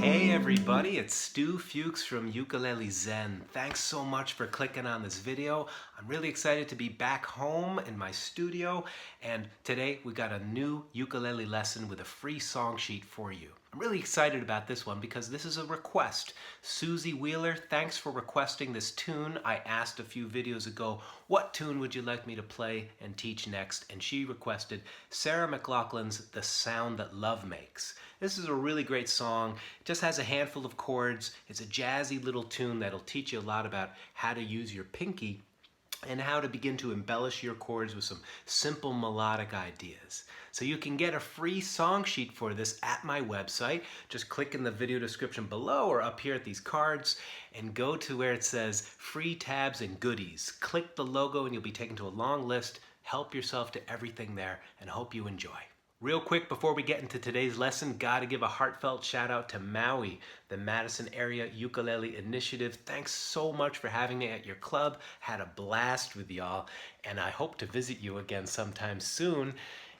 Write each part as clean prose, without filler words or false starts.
Hey everybody, it's Stu Fuchs from Ukulele Zen. Thanks so much for clicking on this video. I'm really excited to be back home in my studio, and today we got a new ukulele lesson with a free song sheet for you. I'm really excited about this one because this is a request. Susie Wheeler, thanks for requesting this tune. I asked a few videos ago, what tune would you like me to play and teach next? And she requested Sarah McLachlan's The Sound That Love Makes. This is a really great song. It just has a handful of chords. It's a jazzy little tune that'll teach you a lot about how to use your pinky and how to begin to embellish your chords with some simple melodic ideas. So you can get a free song sheet for this at my website. Just click in the video description below or up here at these cards and go to where it says free tabs and goodies. Click the logo and you'll be taken to a long list. Help yourself to everything there and hope you enjoy. Real quick before we get into today's lesson, gotta give a heartfelt shout out to Maui, the Madison Area Ukulele Initiative. Thanks so much for having me at your club. Had a blast with y'all, and I hope to visit you again sometime soon.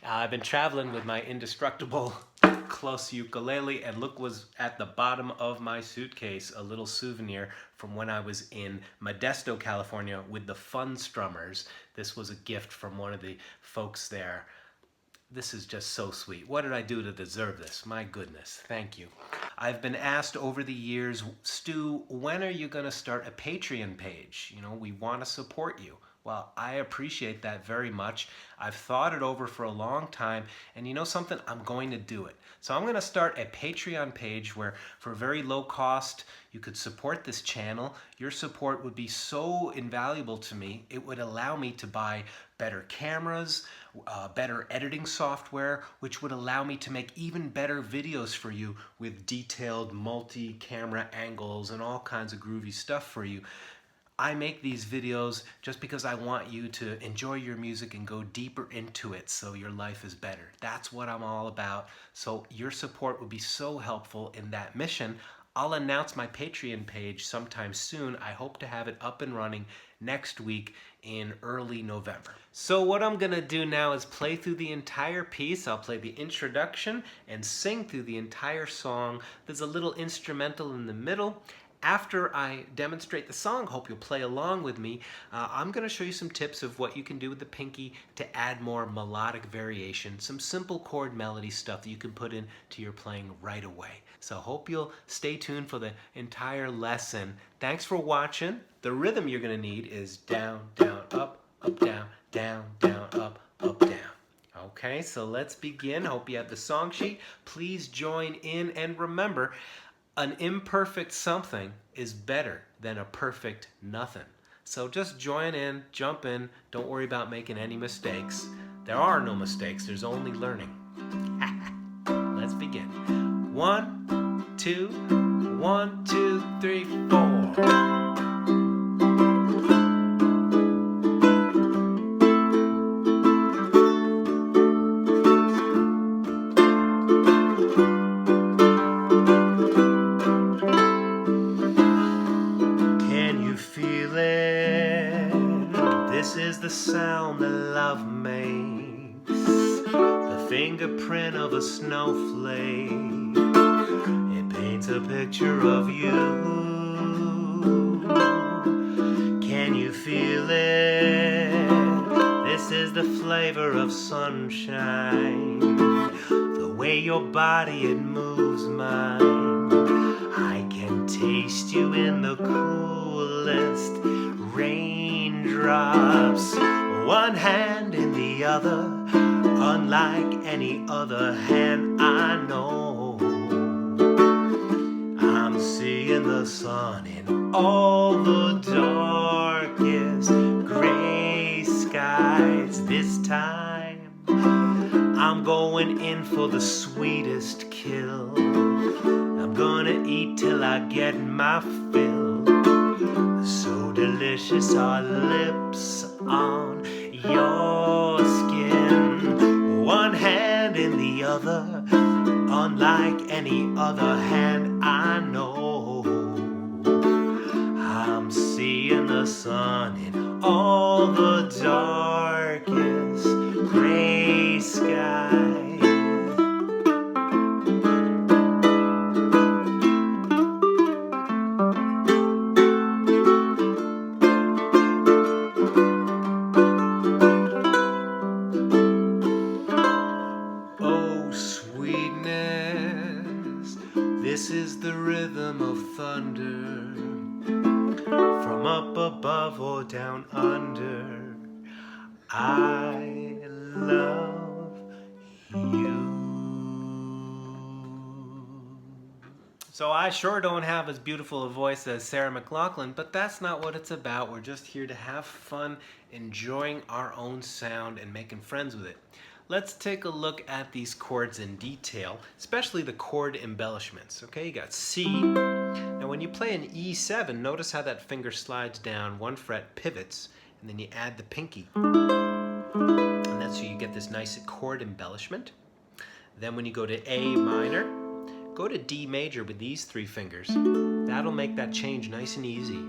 I've been traveling with my indestructible close ukulele, and look what's at the bottom of my suitcase, a little souvenir from when I was in Modesto, California with the Fun Strummers. This was a gift from one of the folks there. This is just so sweet. What did I do to deserve this? My goodness, thank you. I've been asked over the years, Stu, when are you gonna start a Patreon page? You know, we wanna support you. Well, I appreciate that very much. I've thought it over for a long time, and you know something? I'm going to do it. So I'm gonna start a Patreon page where for very low cost, you could support this channel. Your support would be so invaluable to me. It would allow me to buy better cameras, better editing software, which would allow me to make even better videos for you with detailed multi-camera angles and all kinds of groovy stuff for you. I make these videos just because I want you to enjoy your music and go deeper into it so your life is better. That's what I'm all about. So your support would be so helpful in that mission. I'll announce my Patreon page sometime soon. I hope to have it up and running next week in early November. So what I'm gonna do now is play through the entire piece. I'll play the introduction and sing through the entire song. There's a little instrumental in the middle. After I demonstrate the song, hope you'll play along with me, I'm going to show you some tips of what you can do with the pinky to add more melodic variation, some simple chord melody stuff that you can put into your playing right away. So hope you'll stay tuned for the entire lesson. Thanks for watching. The rhythm you're going to need is down, down, up, down, down, down, up, down. Okay, so let's begin. Hope you have the song sheet. Please join in and remember, an imperfect something is better than a perfect nothing. So just join in, jump in, don't worry about making any mistakes. There are no mistakes, there's only learning. Let's begin. 1, 2, 1, 2, 3, 4. This is the sound that love makes, the fingerprint of a snowflake. It paints a picture of you. Can you feel it? This is the flavor of sunshine, the way your body, it moves mine. I can taste you in the coolest raindrops, one hand in the other, unlike any other hand I know. I'm seeing the sun in all the darkest gray skies. This time I'm going in for the sweetest kill. I'm gonna eat till I get my fill. So delicious our lips on your skin, one hand in the other, unlike any other hand I know. I'm seeing the sun in all the darkest gray skies. This is the rhythm of thunder, from up above or down under. I love you. So I sure don't have as beautiful a voice as Sarah McLachlan, but that's not what it's about. We're just here to have fun, enjoying our own sound and making friends with it. Let's take a look at these chords in detail, especially the chord embellishments. Okay, you got C. Now when you play an E7, notice how that finger slides down, one fret pivots, and then you add the pinky. And that's so you get this nice chord embellishment. Then when you go to A minor, go to D major with these three fingers. That'll make that change nice and easy.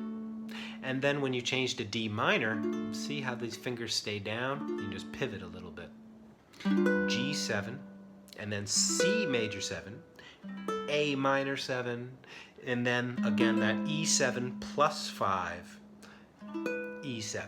And then when you change to D minor, see how these fingers stay down? You can just pivot a little bit. G7, and then C major 7, A minor 7, and then again that E7 plus 5, E7.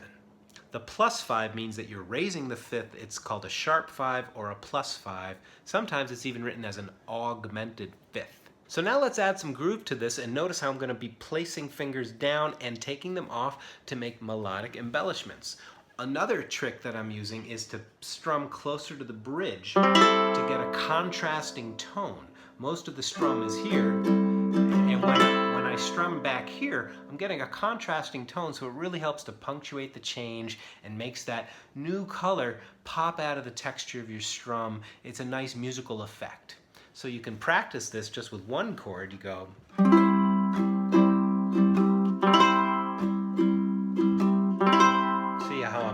The plus 5 means that you're raising the fifth. It's called a sharp 5 or a plus 5. Sometimes it's even written as an augmented fifth. So now let's add some groove to this, and notice how I'm going to be placing fingers down and taking them off to make melodic embellishments. Another trick that I'm using is to strum closer to the bridge to get a contrasting tone. Most of the strum is here, and when I strum back here, I'm getting a contrasting tone, so it really helps to punctuate the change and makes that new color pop out of the texture of your strum. It's a nice musical effect. So you can practice this just with one chord. You go...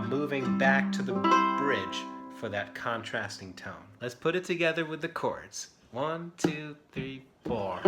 moving back to the bridge for that contrasting tone. Let's put it together with the chords. 1, 2, 3, 4.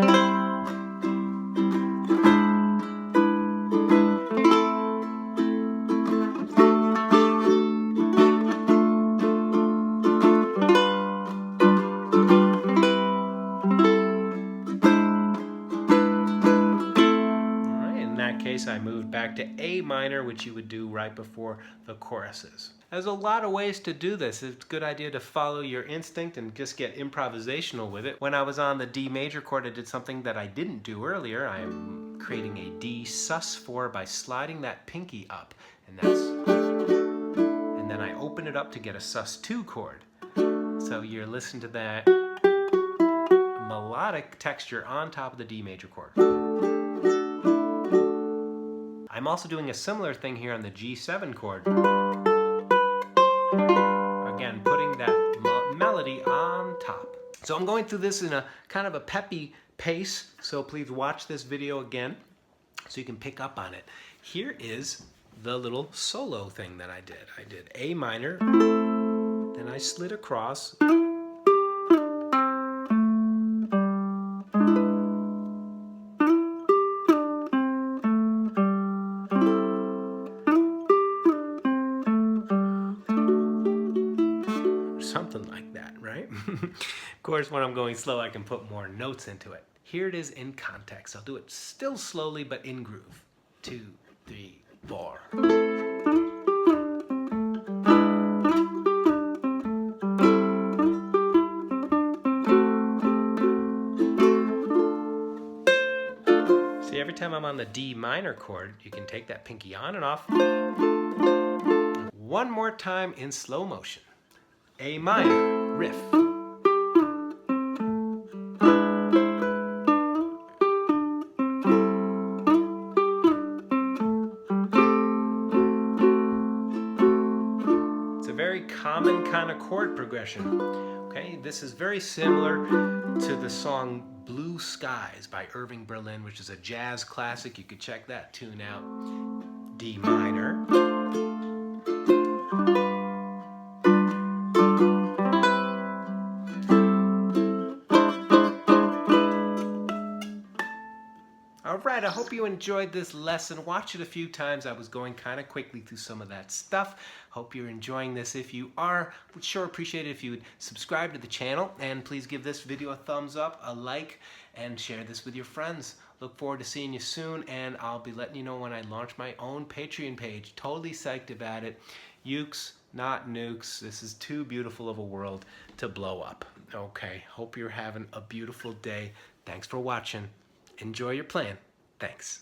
I moved back to A minor, which you would do right before the choruses. There's a lot of ways to do this. It's a good idea to follow your instinct and just get improvisational with it. When I was on the D major chord, I did something that I didn't do earlier. I am creating a D sus4 by sliding that pinky up, and then I open it up to get a sus2 chord. So you're listening to that melodic texture on top of the D major chord. I'm also doing a similar thing here on the G7 chord. Again, putting that melody on top. So I'm going through this in a kind of a peppy pace, so please watch this video again so you can pick up on it. Here is the little solo thing that I did. I did A minor, then I slid across, something like that, right? Of course, when I'm going slow, I can put more notes into it. Here it is in context. I'll do it still slowly, but in groove. 2, 3, 4. See, every time I'm on the D minor chord, you can take that pinky on and off. One more time in slow motion. A minor, riff. It's a very common kind of chord progression. Okay, this is very similar to the song Blue Skies by Irving Berlin, which is a jazz classic. You could check that tune out. D minor. All right, I hope you enjoyed this lesson. Watch it a few times. I was going kind of quickly through some of that stuff. Hope you're enjoying this. If you are, would sure appreciate it if you would subscribe to the channel, and please give this video a thumbs up, a like, and share this with your friends. Look forward to seeing you soon, and I'll be letting you know when I launch my own Patreon page. Totally psyched about it. Ukes, not nukes. This is too beautiful of a world to blow up. Okay, hope you're having a beautiful day. Thanks for watching. Enjoy your plan. Thanks.